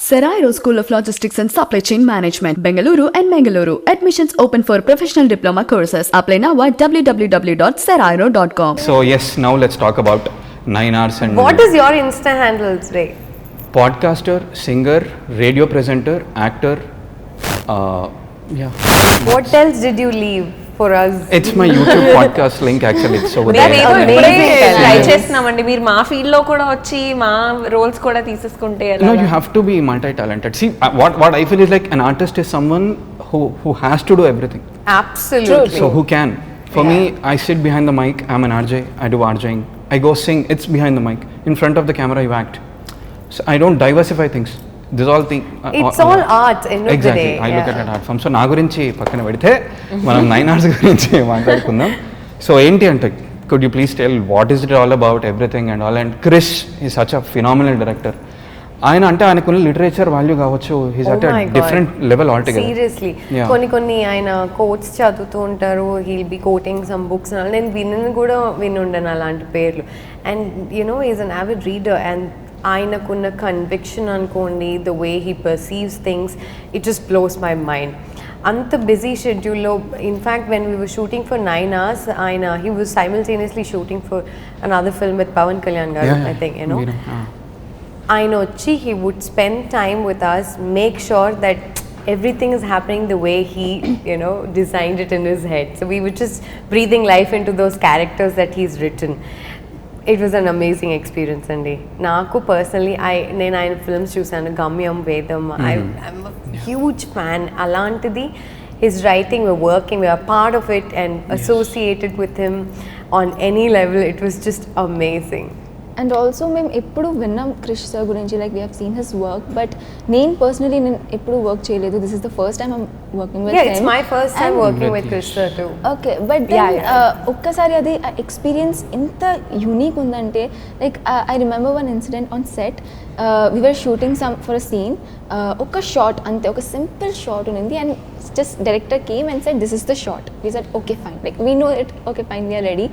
Serairo School of Logistics and Supply Chain Management, Bengaluru and Mangaluru. Admissions open for professional diploma courses. Apply now at www.serairo.com. So yes, now let's talk about 9 hours and... What is your Insta handle today? Podcaster, singer, radio presenter, actor. Yeah. What else did you leave for us? It's my YouTube podcast link actually. It's over That's there. amazing. Try చేస్తున్నామండి మీరు మా field లో కూడా వచ్చి మా roles కూడా తీసేసుకుంటే No, you have to be multi-talented. See, what I feel is like an artist is someone who has to do everything. Absolutely. So who can? For me, I sit behind the mic. I'm an RJ. I do RJing. I go sing. It's behind the mic. In front of the camera, you act. So I don't diversify things. This all thing. It's all art. End of Exactly. the day. I look at an art form. So నా గురించి పక్కన పెడితే మనం 9 hours గురించి మాట్లాడుకుందాం. So ఏంటి అంటే, could you please tell what is it all about, everything and all? And Krish is such a phenomenal director. ఆయన అంటే ఆయనకున్న లిటరేచర్ వాల్యూ కావచ్చు, he's at a different level altogether. Seriously కొన్ని ఆయన కోట్స్ చదువుతూ ఉంటారు, he'll be quoting some books. నేను వినుండను అలాంటి పేర్లు. And you know is an avid reader and ఆయనకున్న కన్విక్షన్ అనుకోండి, the way he perceives things, it just blows my mind. అంత బిజీ షెడ్యూల్లో, in fact when we were shooting for 9 hours, he was simultaneously shooting for another film with Pawan Kalyan గారు, I think, you know. ఆయన వచ్చి he would spend time with us, make sure that everything is happening the way he, designed it in his head. So we were just breathing life into those characters that he's written. It was an amazing experience andi. Naaku personally, నేను ఆయన films చూసాను, గమ్యం, వేదం. I'm a huge fan. Alantidi, his writing, we are part of it and associated with him on any level. It was just amazing. And also మేము ఎప్పుడు విన్నాం Krish sir గురించి, like we have seen his work, but నేను personally ఎప్పుడు work చేయలేదు. This is the first time I'm working with him. It's my first time working with Krish sir too. Okay, but ఒక్కసారి అది experience ఎంత యూనిక్ ఉందంటే, like I remember one incident on set. We were shooting some for a scene. ఒక shot అంతే, ఒక simple shot ఉంది, and just director came and said this is the shot. We said okay fine, like we know it, okay fine, we're ready.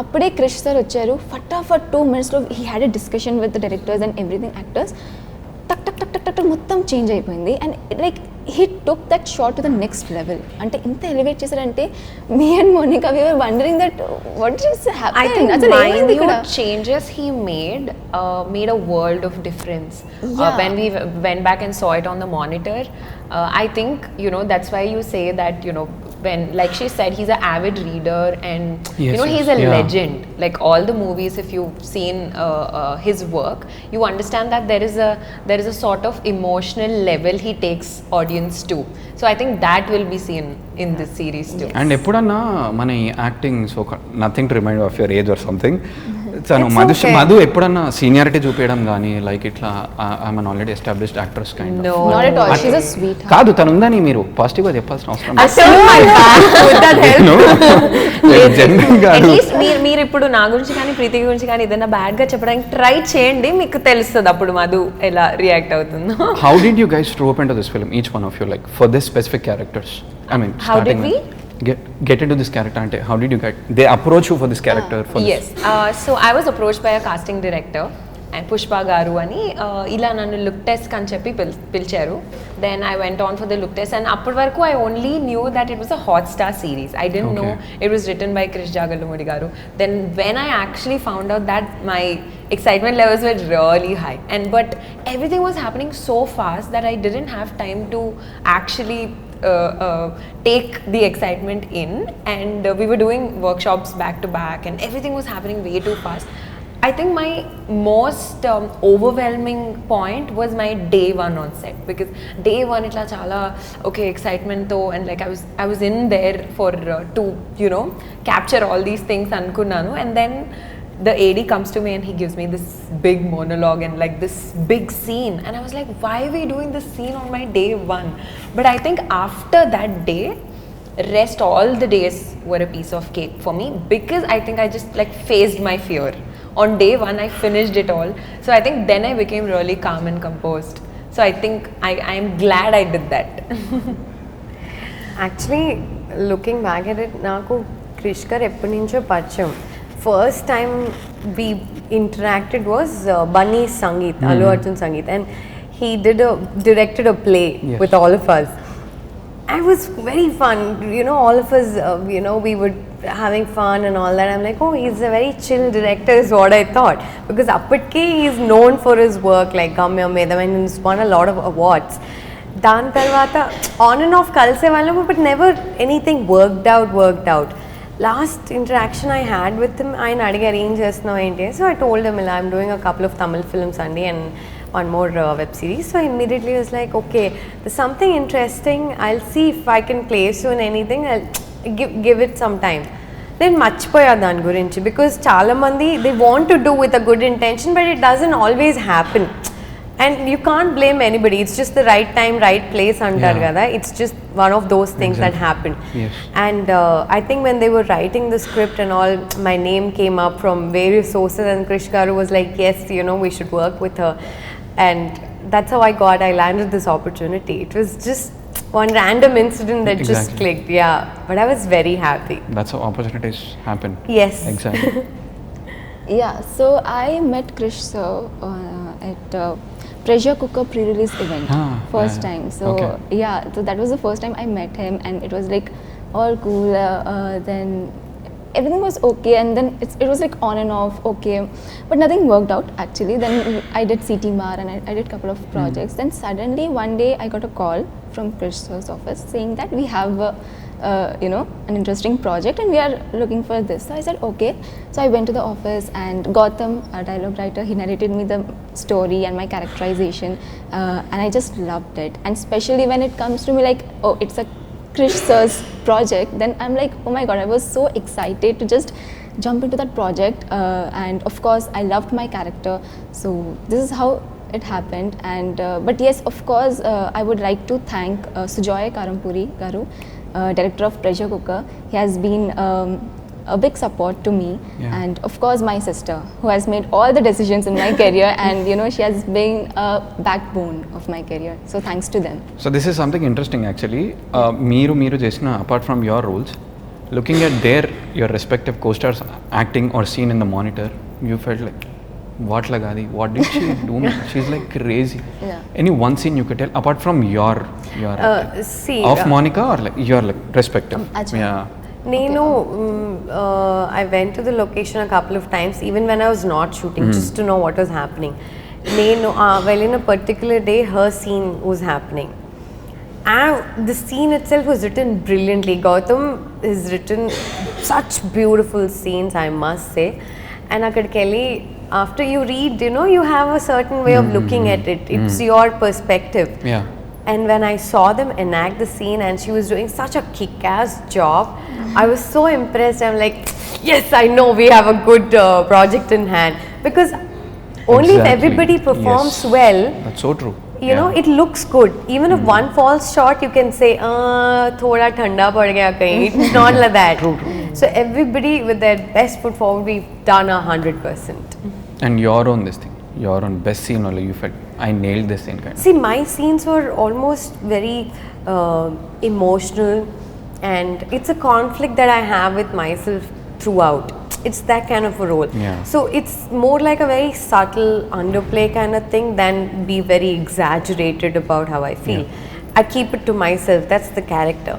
అప్పుడే Krish sir వచ్చారు. ఫటాఫట్ 2 minutesలో he had a discussion with the directors and everything, actors. టక్ టక్ టక్ టక్ టక్ మొత్తం చేంజ్ అయిపోయింది. And like he took that shot to the next level. అంటే ఇంత ఎలివేట్ చేశారంటే, me and Monica we were wondering that what just happened. I think minute changes he made a world of difference. When we went back and saw it on the monitor, I think, that's why you say that, when, like she said, he's an avid reader and he's a legend. Like all the movies, if you've seen his work, you understand that there is a sort of emotional level he takes audience to. So I think that will be seen in this series too. And ఎప్పుడన్నా మన acting, so nothing to remind of your age or something, Madhu ఎప్పుడన్నా seniority చూపించడం కానీ, like ఇట్లా I'm an already established actress kind of? Not at all. She's a sweetheart. కాదు, తను ఉందని మీరు పాజిటివ్గా చెప్పాల్సిన అవసరం అట్లీస్ట్ మీరు ఇప్పుడు నా గురించి కానీ ప్రీతి గురించి కానీ ఏదైనా బ్యాడ్ గా చెప్పడానికి ట్రై చేయండి, మీకు తెలుస్తుంది అప్పుడు మధు ఎలా రియాక్ట్ అవుతుందో. How did you guys rope into this film, each one of you, like for this specific characters? I mean, how did we get into this character? Ante how did you they approach you for this character? Yes, so I was approached by a casting director and Pushpa garu ani ila nannu look test kan cheppi pilcharu. Then I went on for the look test, and appad varaku I only knew that it was a Hotstar series. I didn't know it was written by Krish Jagalumudi garu. Then when I actually found out, that my excitement levels were really high, but everything was happening so fast that I didn't have time to actually take the excitement in, and we were doing workshops back to back and everything was happening way too fast. I think my most overwhelming point was my day 1 on set, because day 1 itla chala excitement tho, and like I was in there for to capture all these things anukunnanu. And then the AD comes to me and he gives me this big monologue and like this big scene, and I was like, why are we doing this scene on my day 1? But I think after that day, rest all the days were a piece of cake for me, because I think I just like faced my fear. On day 1 I finished it all, so I think then I became really calm and composed. So I think I'm glad I did that. Actually, looking back at it, naaku Krish gar eppadi nuncho parichayam. First time we interacted was Bunny's Sangeet, Allu Arjun Sangeet, and he directed a play Yes. with all of us. It was very fun, you know, all of us, you know, we were having fun and all that. I'm like, oh, he's a very chill director is what I thought. Because Appatke, he's known for his work, like Gamya Medam, and he's won a lot of awards. Dan Tarvata, on and off kalse vallamu, but never anything worked out. Last interaction I had with him, I arranged just now, so I told him, I'm doing a couple of Tamil films Sunday and one more web series. So I immediately was like, okay, there's something interesting. I'll see if I can place you in anything. I'll give it some time. Then మర్చిపోయా దాని గురించి, because చాలా మంది they want to do with a good intention, but it doesn't always happen. And you can't blame anybody. It's just the right time, right place antaru kada. It's just one of those things that happened. Yes. And I think when they were writing the script and all, my name came up from various sources, and Krish Garu was like, yes, you know, we should work with her. And that's how I landed this opportunity. It was just one random incident that just clicked. Yeah, but I was very happy. That's how opportunities happen. Yes. Exactly. Yeah, so I met Krish sir at pressure cooker pre-release event first time. So yeah, so that was the first time I met him, and it was like all cool. Then everything was okay, and then it was like on and off, okay, but nothing worked out actually. Then I did CT Mar and I did couple of projects. Then suddenly one day I got a call from Krish sir's office saying that we have you know, an interesting project and we are looking for this. So I said okay. So I went to the office, and Gautam, our dialogue writer, he narrated me the story and my characterization, and I just loved it. And especially when it comes to me like, oh, it's a Krish sir's project, then I'm like, oh my god, I was so excited to just jump into that project. And of course I loved my character, so this is how it happened. And but yes, of course, I would like to thank Sujoy Karampuri Garu, director of Pressure Cooker. He has been a big support to me, and of course my sister, who has made all the decisions in my career, and you know, she has been a backbone of my career, so thanks to them. So this is something interesting actually. Meeru chesina, apart from your roles, looking at your respective co-stars acting or scene in the monitor, you felt like, what lagadi, what did she do? She's like crazy. Any one scene you could tell apart from your see, of Mounika, or like your like respective? Nenu, I went to the location a couple of times, even when I was not shooting, just to know what was happening. Nenu, well, in a particular day, her scene was happening. And the scene itself was written brilliantly. Gautam has written such beautiful scenes, I must say. And akadkelli, after you read, you know, you have a certain way of looking at it. It's your perspective. Yeah. And when I saw them enact the scene, and she was doing such a kick-ass job, I was so impressed. I'm like, yes, I know we have a good project in hand. Because only if everybody performs well, that's so true. You know, it looks good. Even if one falls short, you can say, thoda thanda pad gaya kahin. It's not like that. True. So everybody with their best foot forward, we've done 100%. And your own this thing, your own best scene, or you felt I nailed this scene kind of. See, my scenes were almost very emotional, and it's a conflict that I have with myself throughout. It's that kind of a role. So it's more like a very subtle underplay kind of thing than be very exaggerated about how I feel. I keep it to myself. That's the character.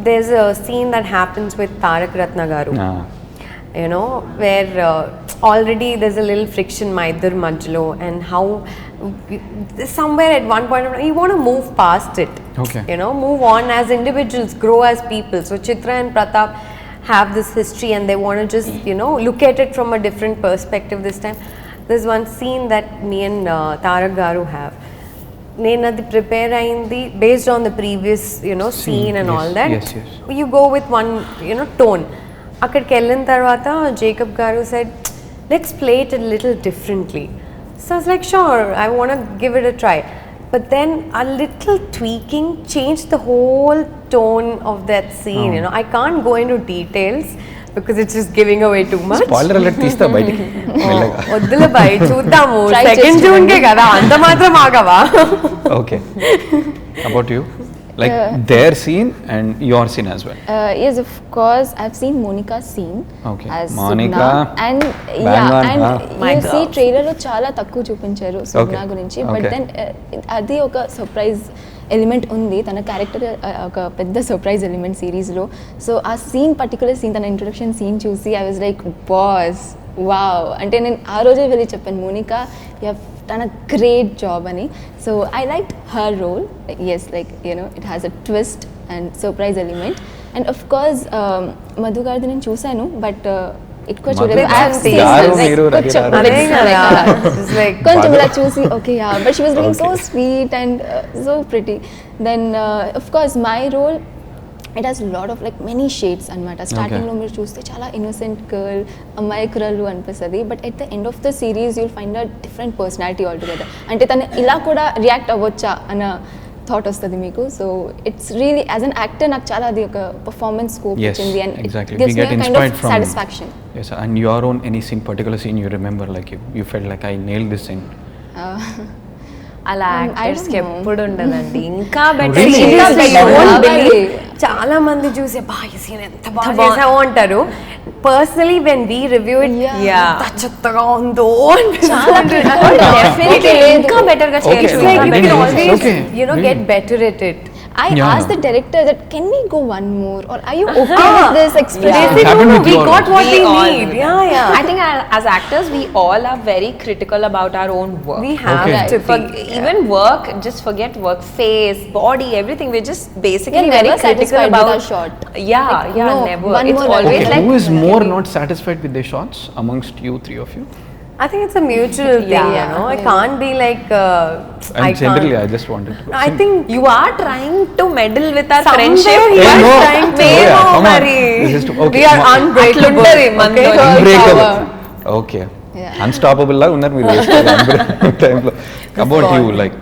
There's a scene that happens with Tarak Ratna Garu. You know, where already there's a little friction Maidar Majlo, and how somewhere at one point of time you want to move past it. You know, move on as individuals, grow as people. So Chitra and Pratap have this history, and they want to just, you know, look at it from a different perspective this time. There's one scene that me and Tarak Garu have. నేను అది prepare అయింది based on the previous, you know, scene and all that. You go with one, you know, tone. అక్కడికి వెళ్ళిన తర్వాత Jacob Garu said, let's play it a little differently. So I was like, sure, I want to give it a try. But then a little tweaking changed the whole tone of that scene. You know, I can't go into details because it's just giving away too much. Spoiler alert తీస్తా బయటికి. వద్దులే by, చూద్దాము. 2nd June కే కదా, అంత మాత్రం ఆగవా? Okay. About you? Like their scene and your scene as well. Yes, of course. I've seen Mounika's scene Okay. as Mounika, Sugna. And bang on, and My you see girl. trailer లో చాలా తక్కువ చూపించారు Sugna Okay. గురించి, but Okay. Then అది ఒక surprise element ఉంది తన character, ఒక పెద్ద సర్ప్రైజ్ ఎలిమెంట్ సిరీస్లో. సో ఆ సీన్, పర్టికులర్ సీన్, తన ఇంట్రొడక్షన్ సీన్ చూసి I was like boss wow. అంటే నేను ఆ రోజే వెళ్ళి చెప్పాను, Monica you have done a great job అని. So I like her role. Yes, like it has a twist and surprise element. And of course Madhu గారిది నేను చూశాను, బట్ ఎక్కువ మధు చూడలేదు. I have గారు, seen, గారు like, మీరు కొంచెం రగిరారు. అదే bits, కదా. like, It's like కొంచెం ఇలా చూసి okay yeah, but she was looking so Okay. Sweet and so pretty. Then of course my role, it has lot of like many shades అనమాట. స్టార్టింగ్లో మీరు చూస్తే చాలా ఇన్నోసెంట్ గర్ల్, అమ్మాయికురాలు అనిపిస్తుంది, but at the end of the series you'll find a different personality altogether. అంటే తను ఇలా కూడా రియాక్ట్ అవ్వచ్చా అన్న థాట్ వస్తుంది మీకు. So it's really as an actor నాకు చాలా అది ఒక పర్ఫార్మెన్స్ స్కోప్ Yes, ఇచ్చింది, and exactly. It gives We me get kind inspired of from satisfaction. Yes, and your own any scene, particular scene you remember, like you felt like I nailed this scene. అలా I actors కి don't know. ఎప్పుడు ఉండదండి, ఇంకా better. Really? ఇంకా Seriously? you won't Really? believe. చాలా మంది చూసి బా ఈ సీన్ ఎంత బాగా చేసావు అంటారు. Personally when we review it, Yeah. ఎంత చెత్తగా ఉందో చాలా డెఫినెట్లీ ఇంకా బెటర్ గా Okay. చేయొచ్చు. It's like I you didn't can know this. always, Okay. get Really? better at it. I Yeah. asked the director that can we go one more, or are you okay with this They expression? say, It happened no, with we you got also. what we We all need. do Yeah, yeah. I think as actors, we all are very critical about our own work. We have Okay. to be. Even work, just forget work, face, body, everything. We're just basically You're very never critical satisfied with about our shot. Yeah, Like, yeah, no, never. one It's more level. always Okay, like who is more not satisfied with their shots amongst you three of you? I think it's a mutual thing, Yeah. I can't be like, And I generally, can't. I just wanted to. I think you are trying to meddle with our somewhere friendship. he Hey, is no. trying to. Oh, yeah, come on. Mari. This is too- okay, We are ma- unbreakable. అట్లుంటది మనలో. Okay? Unbreakable. Power. Okay. Yeah. Unstoppable లా ఉన్నారు మీరు టైంలో. About you, like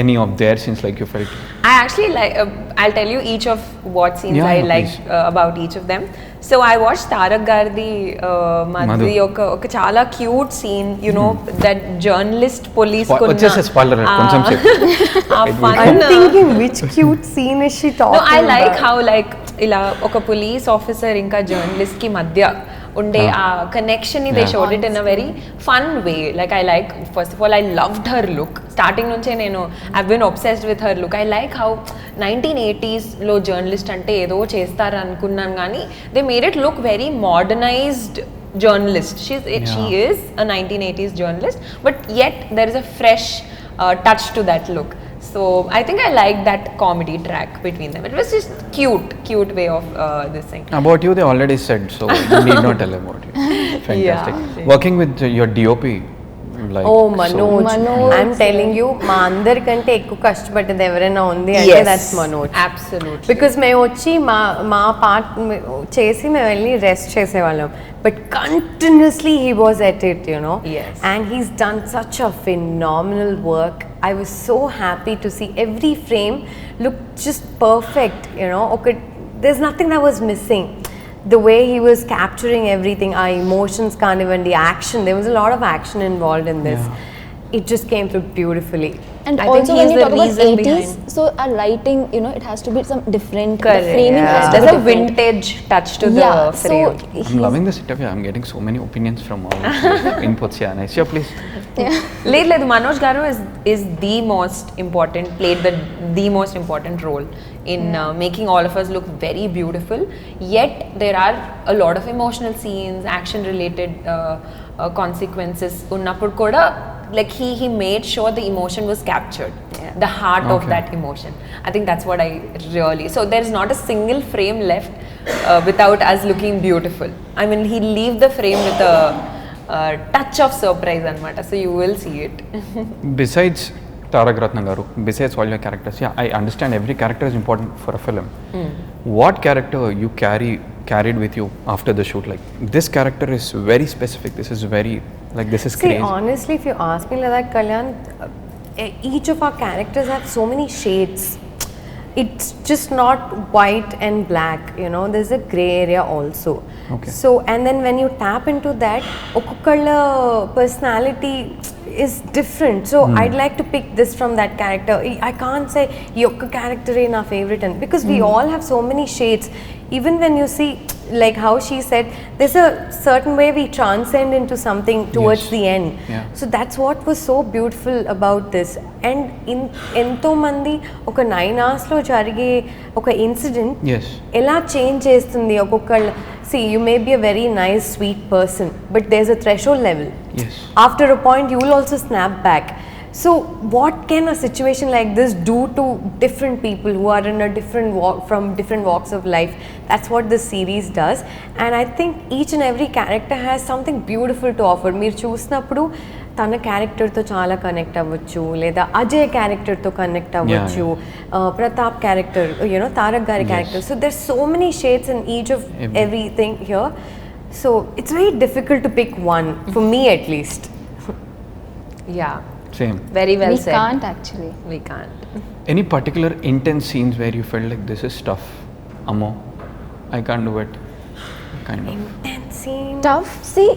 any of their scenes, like you felt. I actually like. I'll tell you each of what scenes Yeah, I yeah, liked please. about each of them. So I watched Tarak Gardi, Madhu. Madhu oka chala cute scene. You know that journalist police. వచ్చేసే spoiler కొంచెం సేపు. fun. I'm thinking which cute scene is she talking No, I like about? how like ఇలా ఒక police officer ఇంకా journalist కి మధ్య ఉండే ఆ కనెక్షన్ ని they Yeah. Showed it in a very fun way. Like I like first of all I loved her look. Starting నుంచే నేను I been obsessed with her look. I like how 1980s journalist అంటే ఏదో చేస్తారు అనుకున్నాను, కానీ they made it look very modernized journalist. She is a 1980s journalist, but yet there is a fresh touch to that look. So I think I liked that comedy track between them. It was just cute way of this thing. About you, they already said, so you need not tell about you. Fantastic. Yeah. Working with your DOP, like. Oh, so- Manoj. I'm telling you, మా అందరికంటే ఎక్కువ కష్టపడ్డది ఎవరైనా ఉంది అంటే that's Manoj. Absolutely. Because మేము వచ్చి మా part చేసి మేము వెళ్ళి రెస్ట్ చేసేవాళ్ళం, but continuously he was at it, Yes. And he's done such a phenomenal work. I was so happy to see every frame look just perfect, there's nothing that was missing. The way he was capturing everything, our emotions, the action, there was a lot of action involved in this. It just came through beautifully. And I also think when he's you the talk about reason 80s, behind. so our lighting, it has to be some different. Correct. The framing has to There's be a different. vintage touch to the Yeah, frame. so I'm loving this interview. I'm getting so many opinions from all inputs. Yeah, nice. Yeah, please. లేదు మనోజ్ గారు is the most important, played the most important role in making all of us look very beautiful. Yet there are a lot of emotional scenes, action related consequences ఉన్నప్పుడు కూడా like he made sure the emotion was captured, the heart of Okay. that emotion. I think that's what I really, so there is not a single frame left without us looking beautiful. I mean, he leave the frame with a touch of surprise anamata, so you will see it. Besides Tarak Ratna garu, besides all your characters, yeah, I understand every character is important for a film. What character you carried with you after the shoot? Like, this character is very specific. This is very, like, this is See, crazy. honestly, if you ask me like that, Kalyan, each of our characters have so many shades. it's just not white and black, you know, there's a gray area also. Okay. So and then when you tap into that, okkokalla personality is different. So I'd like to pick this from that character. I can't say yokka character is my favorite, and because we all have so many shades. Even when you see, like how she said, there's a certain way we transcend into something towards Yes. the end. Yeah. So that's what was so beautiful about this. And in ఎంతో మంది ఒక 9 hours లో జరిగే ఒక incident Yes. ఎలా change చేస్తుంది ఒక్కొక్కళ్ళ. See, you may be a very nice sweet person, but there's a threshold level. Yes. After a point you will also snap back. So what can a situation like this do to different people who are in a different walk, from different walks of life? That's what this series does, and I think each and every character has something beautiful to offer. మీరు చూసినప్పుడు తన క్యారెక్టర్తో చాలా connect అవ్వచ్చు, లేదా Ajay క్యారెక్టర్తో connect అవ్వచ్చు, Pratap character, you know Tarak గారి character. So there so many shades in each of everything here. So it's very difficult to pick one, for me at least. Yeah, Same. very well We said. can't actually. We can't. Any particular intense scenes where you felt like this is tough? Ammo, I can't do it. Kind of Intense scene. Tough. See,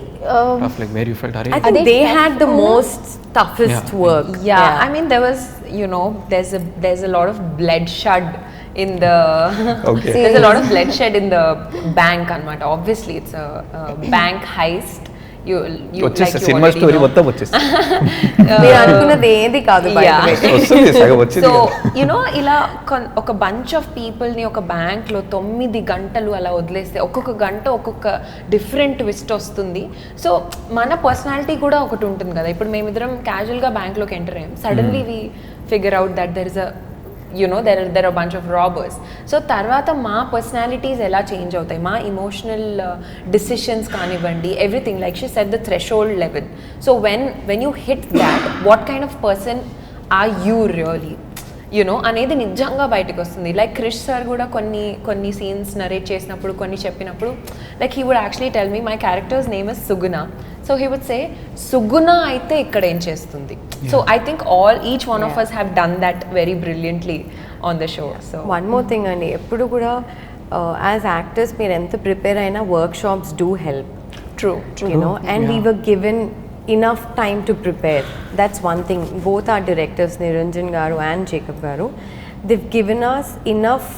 tough, like where you felt, I Hari? think Are they they tough had the enough? most toughest Yeah. work. Yeah, I mean there was, you know, there's a lot of bloodshed in the Okay. there's a lot of bloodshed in the bank anamata. Obviously it's a bank heist. You వచ్చేస్తా like you cinema already story know. మొత్తం వచ్చేస్తా మీరు అనుకున్నది ఏది కాదు by the Yeah. way. వస్తుంది సగం వచ్చింది సో కదా. యునో ఇలా ఒక బంచ్ ఆఫ్ పీపుల్ని ఒక బ్యాంక్లో 9 గంటలు అలా వదిలేస్తే ఒక్కొక్క గంట ఒక్కొక్క డిఫరెంట్ ట్విస్ట్ వస్తుంది. సో మన పర్సనాలిటీ కూడా ఒకటి ఉంటుంది కదా. ఇప్పుడు మేమిద్దరం క్యాజువల్గా బ్యాంక్లోకి ఎంటర్ అయ్యాం, suddenly we figure out that there is a there are a bunch of robbers. So తర్వాత మా పర్సనాలిటీస్ ఎలా చేంజ్ అవుతాయి, మా ఇమోషనల్ డిసిషన్స్ కానివ్వండి, everything like she said the threshold level. So when you hit that, what kind of person are you really, you know అనేది నిజంగా బయటకు వస్తుంది. లైక్ క్రిష్ సార్ కూడా కొన్ని సీన్స్ నరేట్ చేసినప్పుడు, కొన్ని చెప్పినప్పుడు, like he would actually tell me my character's name is Suguna. So he would say Suguna అయితే ఇక్కడ ఏం చేస్తుంది. So I think each one of us have done that very brilliantly on the show. So one more thing అండి, ఎప్పుడు కూడా as actors మీరు ఎంత prepare అయినా workshops do help. True. You know, and we were given enough time to prepare. That's one thing. Both our directors, Niranjan Garu and Jacob Garu, they've given us enough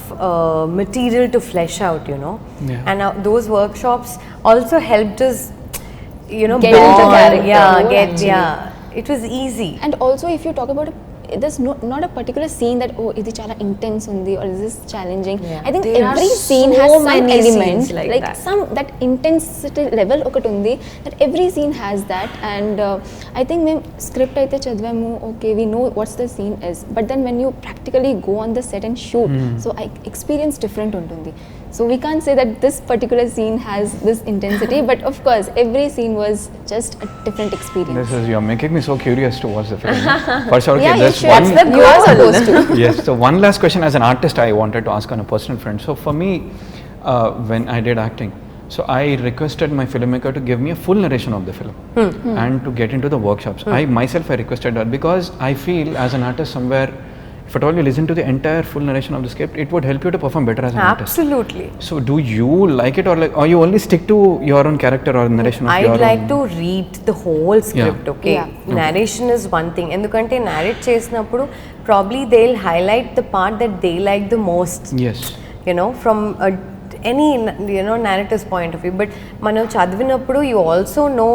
material to flesh out, you know. Yeah. And those workshops also helped us, you know, Get into bond. character Yeah, more, actually. it was easy. and also if you talk about there's not a particular scene that ఇది చాలా intense ఉంది or this is challenging. Yeah. I think There are every scene so has some many element scenes like that. some that intensity level ఒకటి ఉంది, that every scene has that. And I think మేము script అయితే చదివాము, okay, we know what's the scene is, but then when you practically go on the set and shoot, so experience different ఉంటుంది. So we can't say that this particular scene has this intensity, but of course every scene was just a different experience. You're making me so curious to watch the film. For sure, okay, Yeah, you there's should. one. That's the you are supposed to. Yes, so one last question as an artist I wanted to ask on a personal front. So for me, when I did acting, so I requested my filmmaker to give me a full narration of the film and to get into the workshops. I requested that because I feel as an artist somewhere, if at all you listen to the entire full narration of the script, it would help you to perform better as an artist. Absolutely. So do you like it, or you only stick to your own character or narration of your I'd like own? to read the whole script, okay? Yeah. Narration is one thing. ఎందుకంటే narrate చేసినప్పుడు probably they'll highlight the part that they like the most. Yes. You know, from any, you know, narrator's point of view. But మనం చదివినప్పుడు you also know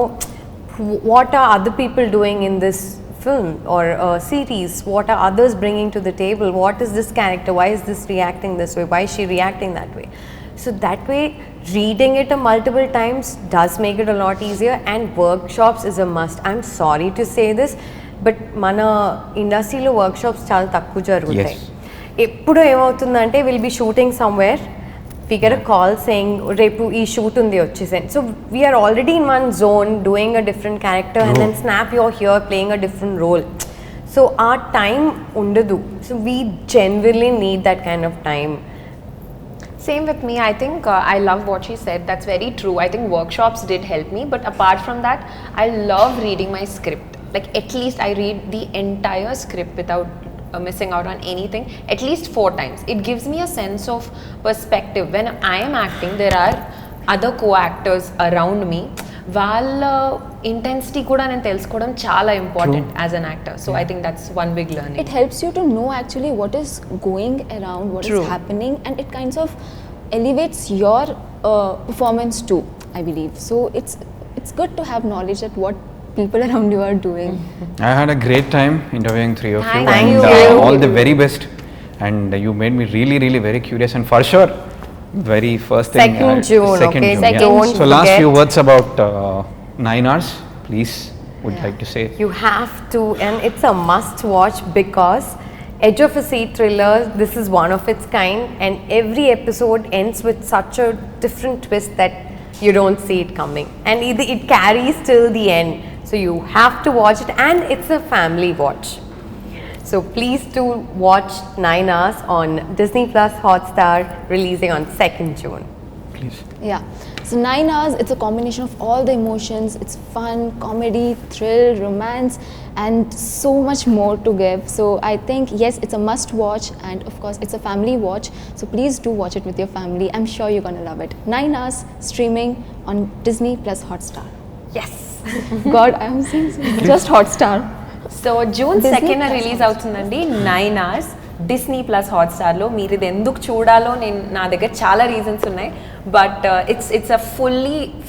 what are other people doing in this film or series, what are others bringing to the table, what is this character, why is this reacting this way, why is she reacting that way. So that way reading it multiple times does make it a lot easier, and workshops is a must. I'm sorry to say this, but మన ఇండస్ట్రీలో workshops చాలా తక్కువ జరుగుతాయి. ఎప్పుడు ఏమవుతుందంటే will be shooting somewhere, we get a call saying రేపు ఈ shoot ఉంది వచ్చేసేయండి. So we're already in one zone doing a different character and then snap you're here playing a different role. So ఆ టైం ఉండదు. So we generally need that kind of time. Same with me. I think I love what she said. That's very true. I think workshops did help me, but apart from that, I love reading my script. Like at least I read the entire script without missing out on anything at least 4 times. It gives me a sense of perspective. When I am acting, there are other co-actors around me. వాళ్ళ intensity కూడా నేను తెలుసుకోవడం చాలా important as an actor. So I think that's one big learning. It helps you to know actually what is going around, what is happening, and it kinds of elevates your performance too, I believe. So it's good to have knowledge that what people around you are doing. I had a great time interviewing 3 of you. Thank And you. all the very best. And you made me really, really very curious. And for sure, very first thing. 2nd June, okay? June, Second yeah. June. So last Forget. few words about 9 hours, please, would like to say. You have to, and it's a must watch because edge of a seat thriller, this is one of its kind, and every episode ends with such a different twist that you don't see it coming, and it carries till the end. So you have to watch it, and it's a family watch. So please do watch 9 hours on Disney Plus Hotstar, releasing on 2nd June. Please. Yeah. So 9 hours, it's a combination of all the emotions. It's fun, comedy, thrill, romance, and so much more to give. So I think, yes, it's a must watch, and of course, it's a family watch. So please do watch it with your family. I'm sure you're gonna love it. 9 hours streaming on Disney Plus Hotstar. Yes. God, I'm saying just Hotstar. So June Disney 2nd Plus release అవుతుందండి 9 hours Disney plus హాట్స్టార్లో. మీరు ఇది ఎందుకు చూడాలో నా దగ్గర చాలా reasons ఉన్నాయి, but it's a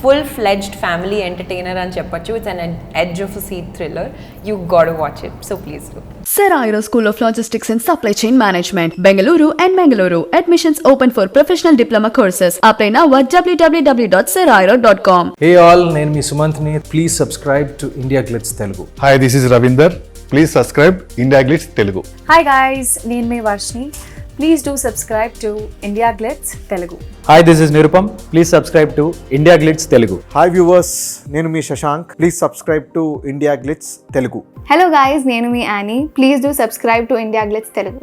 full fledged family entertainer అని చెప్పొచ్చు. It's an edge of seat thriller. You got watch it. So please do. Serairo School of Logistics and Supply Chain Management, Bengaluru and Mangaluru. Admissions open for professional diploma courses. Apply now at www.serairo.com. Hey all, నేను మీ సుమంత్ని. Please subscribe to India Glitz Telugu. Hi this is Ravinder. Please subscribe IndiaGlitz Telugu. Hi guys, నేను మీ Varshini. Please do subscribe to IndiaGlitz Telugu. Hi this is Nirupam. Please subscribe to India Glitz Telugu. Hi viewers, నేను మీ Shashank. Please subscribe to India Glitz Telugu. Hello guys, నేను మీ Annie. Please do subscribe to IndiaGlitz Telugu.